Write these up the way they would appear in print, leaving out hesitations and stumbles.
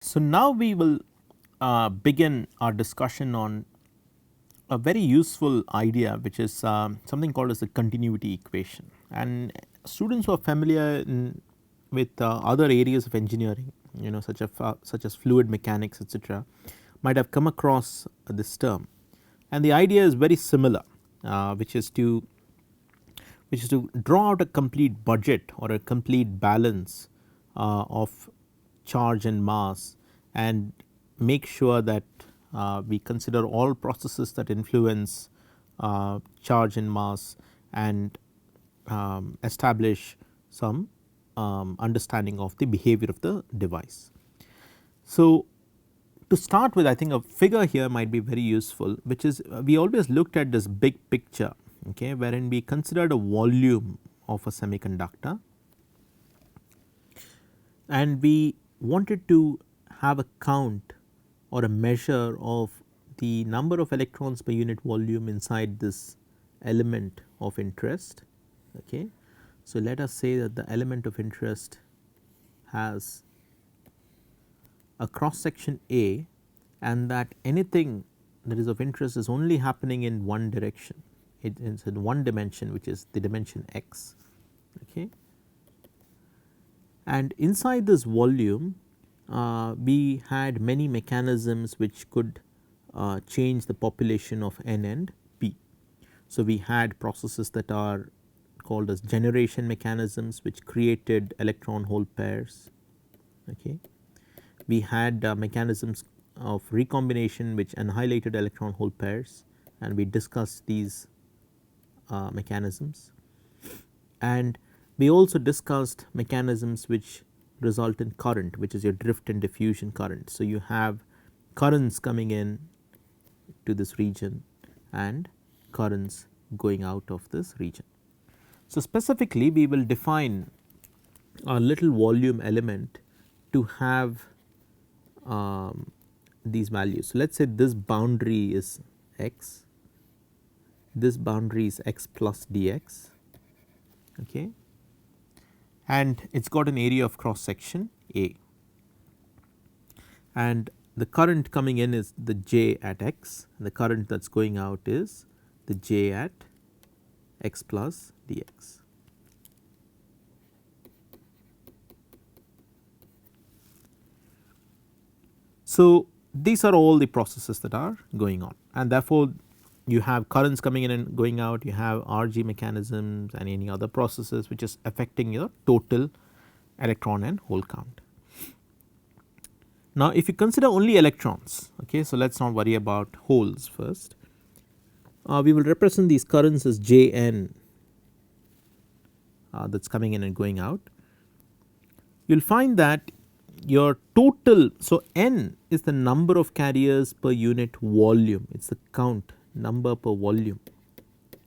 So, now we will begin our discussion on a very useful idea, which is something called as the continuity equation. And students who are familiar with other areas of engineering, such as fluid mechanics, etc., might have come across this term. And the idea is very similar, which is to draw out a complete budget or a complete balance of charge and mass, and make sure that we consider all processes that influence charge and mass, and establish some understanding of the behavior of the device. So, to start with, I think a figure here might be very useful, which is we always looked at this big picture, okay, wherein we considered a volume of a semiconductor, and we wanted to have a count or a measure of the number of electrons per unit volume inside this element of interest. Okay. So, let us say that the element of interest has a cross section A, and that anything that is of interest is only happening in one direction. It is in one dimension, which is the dimension x. Okay. And inside this volume we had many mechanisms which could change the population of n and p. So, we had processes that are called as generation mechanisms, which created electron hole pairs. Okay. We had mechanisms of recombination which annihilated electron hole pairs, and we discussed these mechanisms. And we also discussed mechanisms which result in current, which is your drift and diffusion current. So, you have currents coming in to this region and currents going out of this region. So, specifically we will define a little volume element to have these values. So, let us say this boundary is x, this boundary is x plus dx, okay, and it has got an area of cross section A, and the current coming in is the J at x, and the current that is going out is the J at x plus dx. So, these are all the processes that are going on, and therefore, you have currents coming in and going out, you have RG mechanisms and any other processes which is affecting your total electron and hole count. Now, if you consider only electrons, okay, so let us not worry about holes first. We will represent these currents as Jn that is coming in and going out. You will find that your total, so n is the number of carriers per unit volume, it is the count number per volume.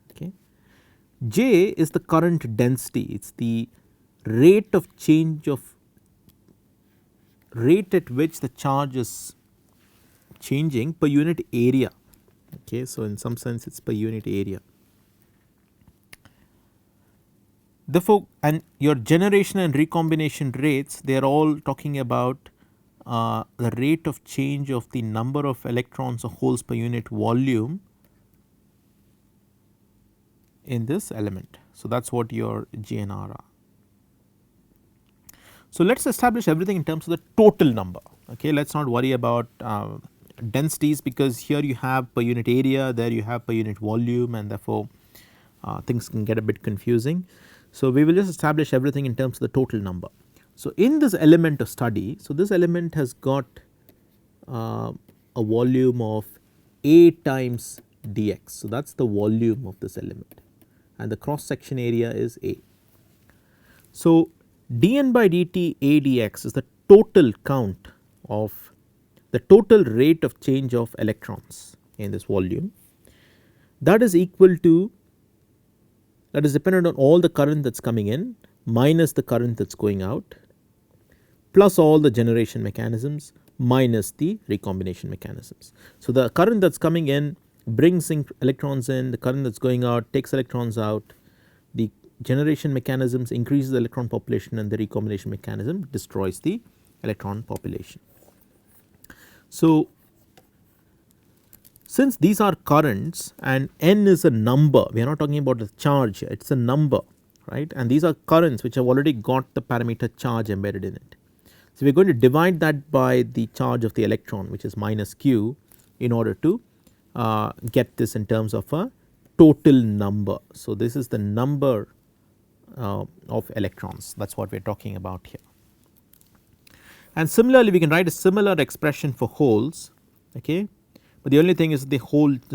Okay. J is the current density, it is the rate of change of rate at which the charge is changing per unit area. Okay. So, in some sense it is per unit area. Therefore, and your generation and recombination rates, they are all talking about the rate of change of the number of electrons or holes per unit volume in this element. So, that is what your G and R are. So, let us establish everything in terms of the total number. Okay. Let us not worry about densities, because here you have per unit area, there you have per unit volume, and therefore things can get a bit confusing. So, we will just establish everything in terms of the total number. So, in this element of study, so this element has got a volume of A times dx. So, that is the volume of this element, and the cross section area is A. So, dN by dt A dx is the total count of the total rate of change of electrons in this volume, that is equal to, that is dependent on all the current that is coming in minus the current that is going out, plus all the generation mechanisms minus the recombination mechanisms. So, the current that is coming in brings in electrons in, the current that is going out takes electrons out, the generation mechanisms increases the electron population, and the recombination mechanism destroys the electron population. So, since these are currents and n is a number, we are not talking about the charge, it is a number, right, and these are currents which have already got the parameter charge embedded in it. So, we are going to divide that by the charge of the electron, which is minus q, in order to get this in terms of a total number. So, this is the number of electrons, that is what we are talking about here. And similarly, we can write a similar expression for holes, okay, but the only thing is the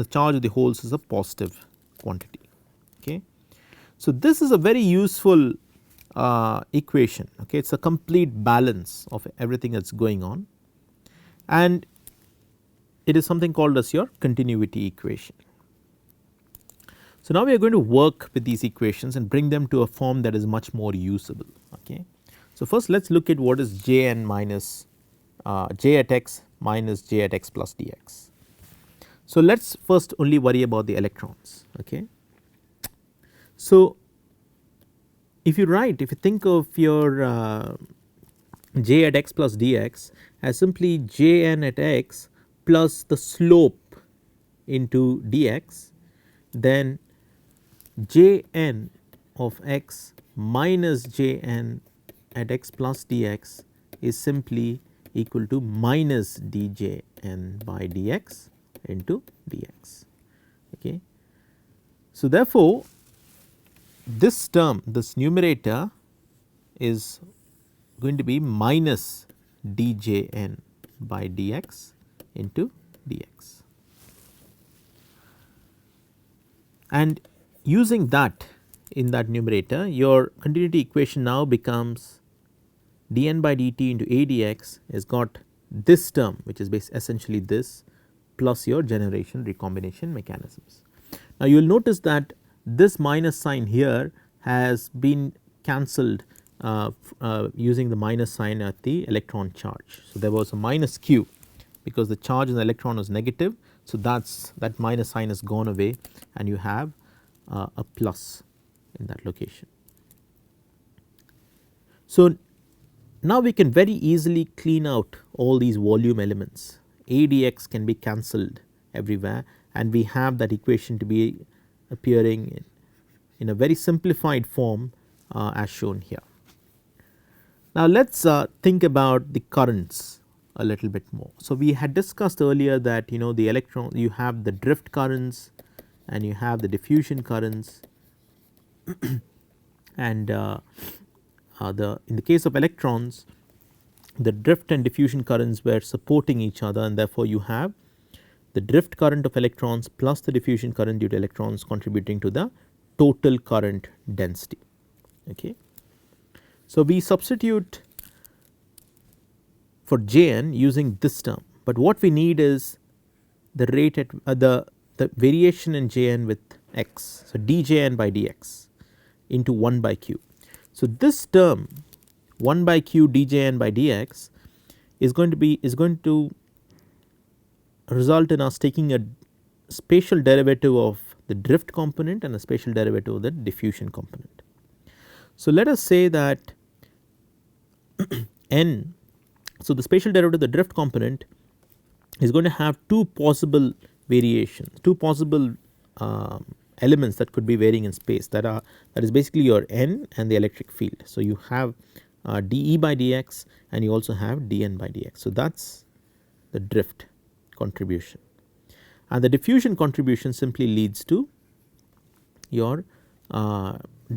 charge of the holes is a positive quantity. Okay. So, this is a very useful equation, okay, it is a complete balance of everything that is going on, and it is something called as your continuity equation. So, now we are going to work with these equations and bring them to a form that is much more usable. Okay. So, first let us look at what is j n minus j at x minus j at x plus dx. So, let us first only worry about the electrons. Okay. So, if you think of your j at x plus dx as simply j n at x plus the slope into dx, then j n of x minus j n at x plus dx is simply equal to minus dj n by dx into dx. Okay. So, therefore, this term, this numerator is going to be minus dj n by dx into dx, and using that in that numerator, your continuity equation now becomes dn by dt into a dx has got this term, which is essentially this, plus your generation recombination mechanisms. Now, you will notice that this minus sign here has been cancelled using the minus sign at the electron charge. So, there was a minus q because the charge in the electron was negative. So, that minus sign has gone away and you have a plus in that location. So, now we can very easily clean out all these volume elements. A dx can be cancelled everywhere and we have that equation to be appearing in a very simplified form as shown here. Now, let us think about the currents a little bit more. So, we had discussed earlier that the electron, you have the drift currents and you have the diffusion currents and in the case of electrons, the drift and diffusion currents were supporting each other, and therefore, you have the drift current of electrons plus the diffusion current due to electrons contributing to the total current density. Okay. So, we substitute for Jn using this term, but what we need is the rate at the variation in Jn with x. So, dJn by dx into 1 by q. So, this term 1 by q dJn by dx is going to result in us taking a spatial derivative of the drift component and a spatial derivative of the diffusion component. So, let us say that n, so the spatial derivative of the drift component is going to have two possible variations, two possible elements that could be varying in space, that is basically your n and the electric field. So, you have dE by dx and you also have dN by dx. So, that is the drift contribution, and the diffusion contribution simply leads to your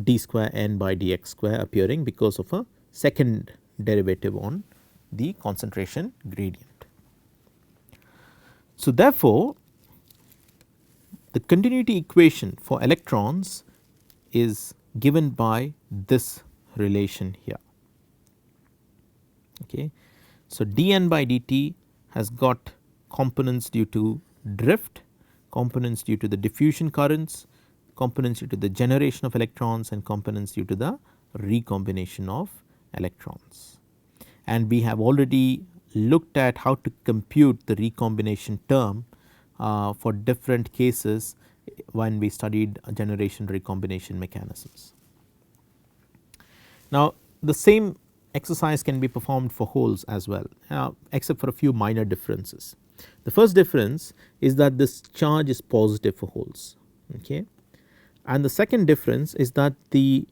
d square n by dx square appearing because of a second derivative on the concentration gradient. So, therefore, the continuity equation for electrons is given by this relation here. Okay. So, dN by dt has got components due to drift, components due to the diffusion currents, components due to the generation of electrons, and components due to the recombination of electrons. And we have already looked at how to compute the recombination term for different cases when we studied generation recombination mechanisms. Now, the same exercise can be performed for holes as well, except for a few minor differences. The first difference is that this charge is positive for holes, okay, and the second difference is that the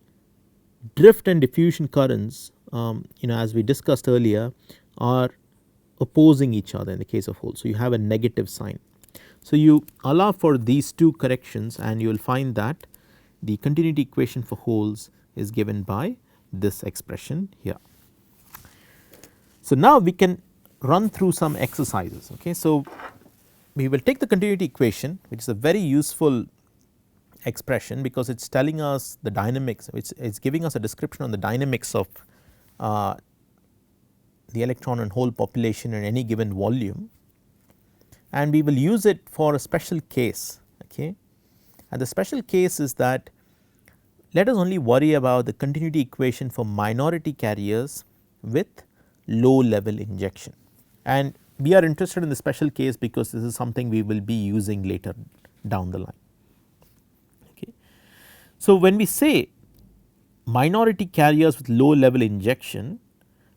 drift and diffusion currents, as we discussed earlier, are opposing each other in the case of holes. So, you have a negative sign. So, you allow for these two corrections and you will find that the continuity equation for holes is given by this expression here. So, now we can run through some exercises. Okay. So, we will take the continuity equation, which is a very useful expression because it is telling us the dynamics, which is giving us a description on the dynamics of the electron and hole population in any given volume, and we will use it for a special case. Okay. And the special case is that let us only worry about the continuity equation for minority carriers with low level injection, and we are interested in the special case because this is something we will be using later down the line. Okay. So, when we say minority carriers with low level injection,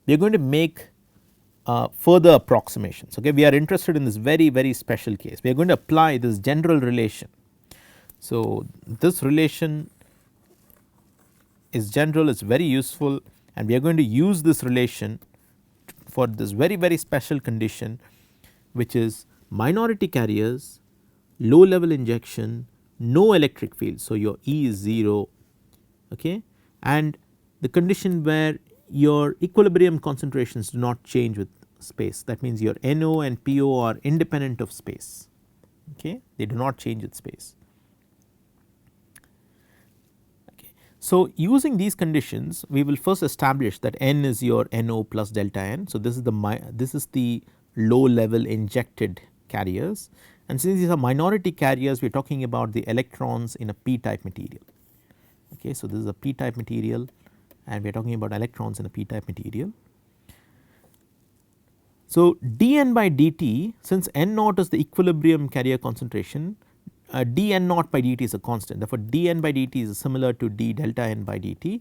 we are going to make further approximations. Okay. We are interested in this very special case. We are going to apply this general relation. So, this relation is general, it is very useful, and we are going to use this relation for this very special condition, which is minority carriers, low level injection, no electric field. So, your E is 0, okay, and the condition where your equilibrium concentrations do not change with space. That means, your NO and PO are independent of space, okay, they do not change with space. Okay. So, using these conditions we will first establish that N is your NO plus delta N. So, this is the low level injected carriers, and since these are minority carriers we are talking about the electrons in a p type material. Okay. So, this is a p type material and we are talking about electrons in a p type material. So, dN by dt, since N naught is the equilibrium carrier concentration, dN naught by dt is a constant, therefore, dN by dt is similar to d delta n by dt.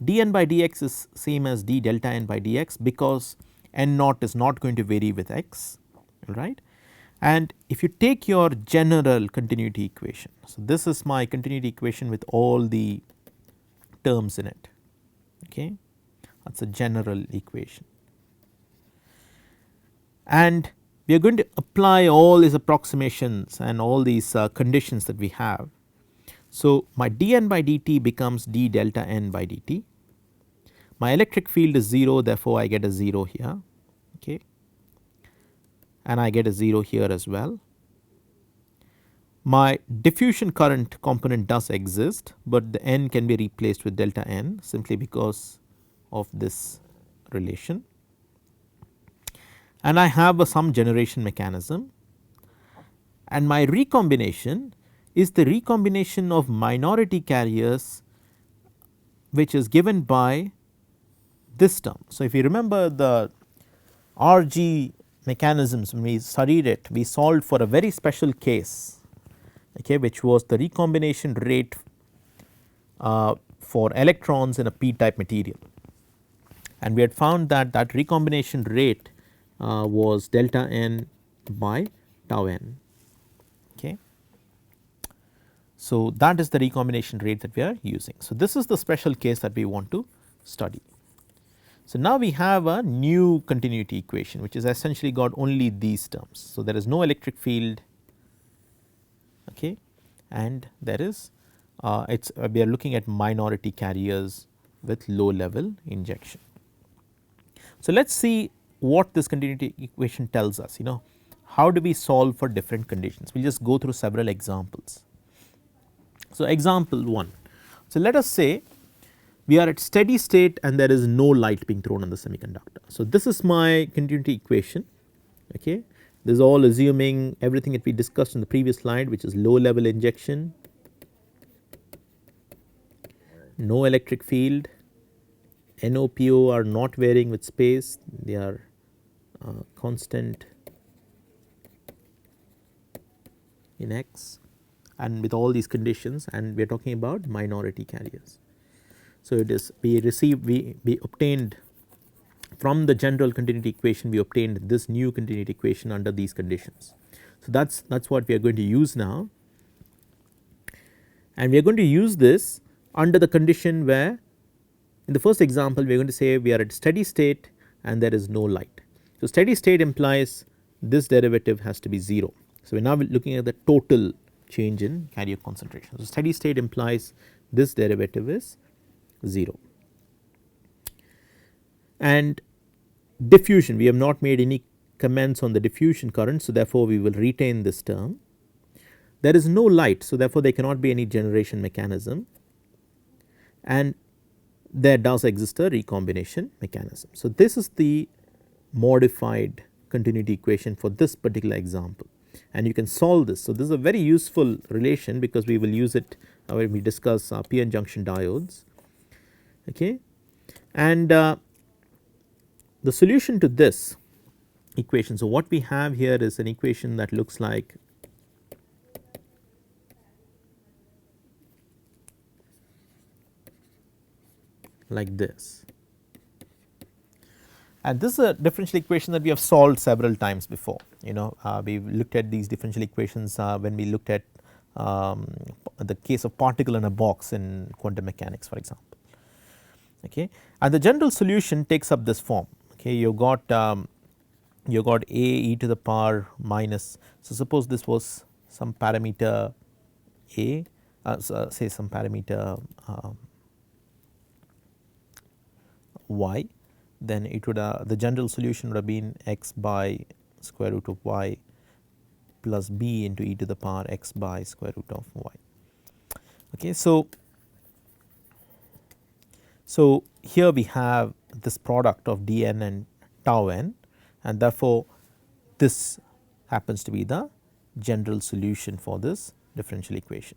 dN by dx is same as d delta n by dx because N naught is not going to vary with x, right. And if you take your general continuity equation, so this is my continuity equation with all the terms in it, okay, that is a general equation. And we are going to apply all these approximations and all these conditions that we have. So, my dN by dt becomes d delta n by dt, my electric field is 0, therefore, I get a 0 here, okay, and I get a 0 here as well. My diffusion current component does exist, but the n can be replaced with delta n simply because of this relation. And I have some generation mechanism, and my recombination is the recombination of minority carriers which is given by this term. So, if you remember the RG mechanisms, when we studied it, we solved for a very special case, okay, which was the recombination rate for electrons in a p type material, and we had found that that recombination rate was delta n by tau n. Okay. So, that is the recombination rate that we are using. So, this is the special case that we want to study. So, now we have a new continuity equation which is essentially got only these terms. So, there is no electric field, okay, and there is we are looking at minority carriers with low level injection. So, let us see what this continuity equation tells us, how do we solve for different conditions. We will just go through several examples. So, example 1. So, let us say we are at steady state and there is no light being thrown on the semiconductor. So, this is my continuity equation, okay. This is all assuming everything that we discussed in the previous slide, which is low level injection, no electric field, NO/PO are not varying with space, they are constant in x, and with all these conditions, and we are talking about minority carriers. So, it is we obtained from the general continuity equation we obtained this new continuity equation under these conditions. So that is what we are going to use now, and we are going to use this under the condition where in the first example we are going to say we are at steady state and there is no light. So steady state implies this derivative has to be 0. So we are now looking at the total change in carrier concentration. So steady state implies this derivative is 0. And diffusion, we have not made any comments on the diffusion current, so therefore we will retain this term. There is no light, so therefore there cannot be any generation mechanism, and there does exist a recombination mechanism. So this is the modified continuity equation for this particular example, and you can solve this. So this is a very useful relation because we will use it when we discuss p-n junction diodes, okay. And the solution to this equation, so what we have here is an equation that looks like this, and this is a differential equation that we have solved several times before. You know, we looked at these differential equations when we looked at the case of particle in a box in quantum mechanics, for example, okay. And the general solution takes up this form, okay. You got a e to the power minus, so suppose this was some parameter a, say some parameter y, then it would the general solution would have been x by square root of y plus b into e to the power x by square root of y, okay. So here we have this product of dn and tau n, and therefore this happens to be the general solution for this differential equation.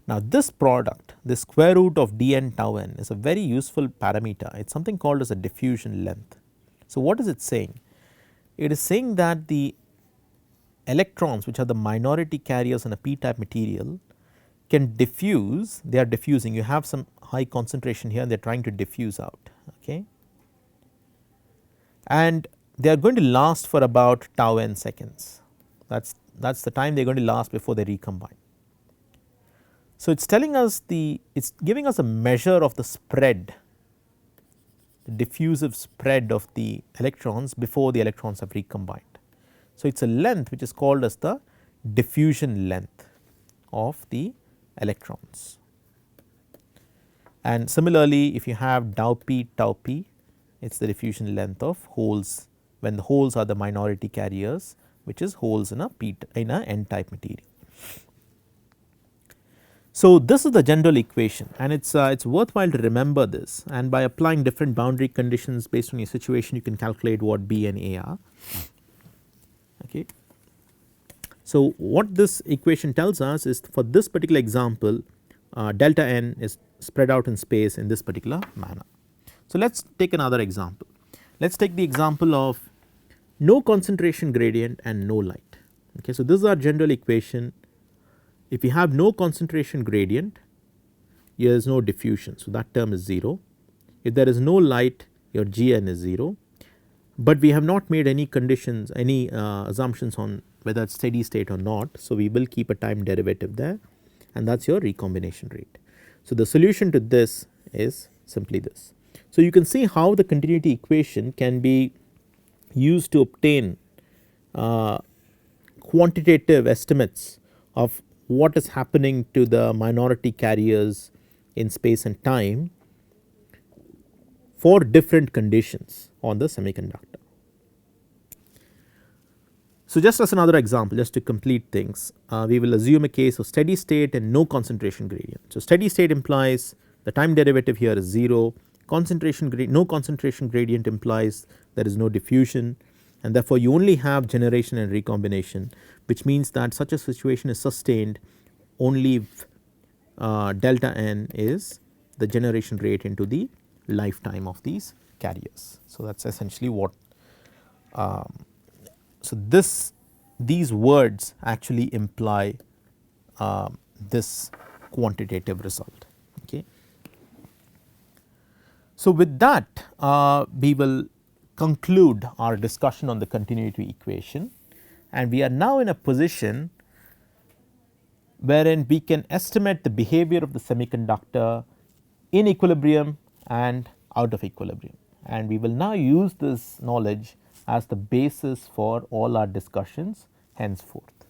Now this product, the square root of dn tau n, is a very useful parameter. It is something called as a diffusion length. So what is it saying? It is saying that the electrons, which are the minority carriers in a p-type material, can diffuse, they are diffusing, you have some high concentration here and they are trying to diffuse out, okay. And they are going to last for about tau n seconds, that is the time they are going to last before they recombine. So it is telling us it is giving us a measure of the spread, the diffusive spread of the electrons before the electrons have recombined. So it is a length which is called as the diffusion length of the electrons. And similarly, if you have tau p, it is the diffusion length of holes when the holes are the minority carriers, which is holes in a n type material. So this is the general equation, and it's worthwhile to remember this, and by applying different boundary conditions based on your situation you can calculate what B and A are, okay. So what this equation tells us is for this particular example delta n is spread out in space in this particular manner. So let us take another example. Let us take the example of no concentration gradient and no light, okay. So this is our general equation. If you have no concentration gradient, here is no diffusion, so that term is 0. If there is no light, your Gn is 0, but we have not made any conditions, any assumptions on whether it is steady state or not. So we will keep a time derivative there, and that is your recombination rate. So the solution to this is simply this. So you can see how the continuity equation can be used to obtain quantitative estimates of what is happening to the minority carriers in space and time for different conditions on the semiconductor. So just as another example, just to complete things, we will assume a case of steady state and no concentration gradient. So steady state implies the time derivative here is 0, no concentration gradient implies there is no diffusion, and therefore you only have generation and recombination, which means that such a situation is sustained only if delta n is the generation rate into the lifetime of these carriers. So that is essentially what so these words actually imply this quantitative result, okay. So with that we will conclude our discussion on the continuity equation, and we are now in a position wherein we can estimate the behavior of the semiconductor in equilibrium and out of equilibrium, and we will now use this knowledge as the basis for all our discussions henceforth.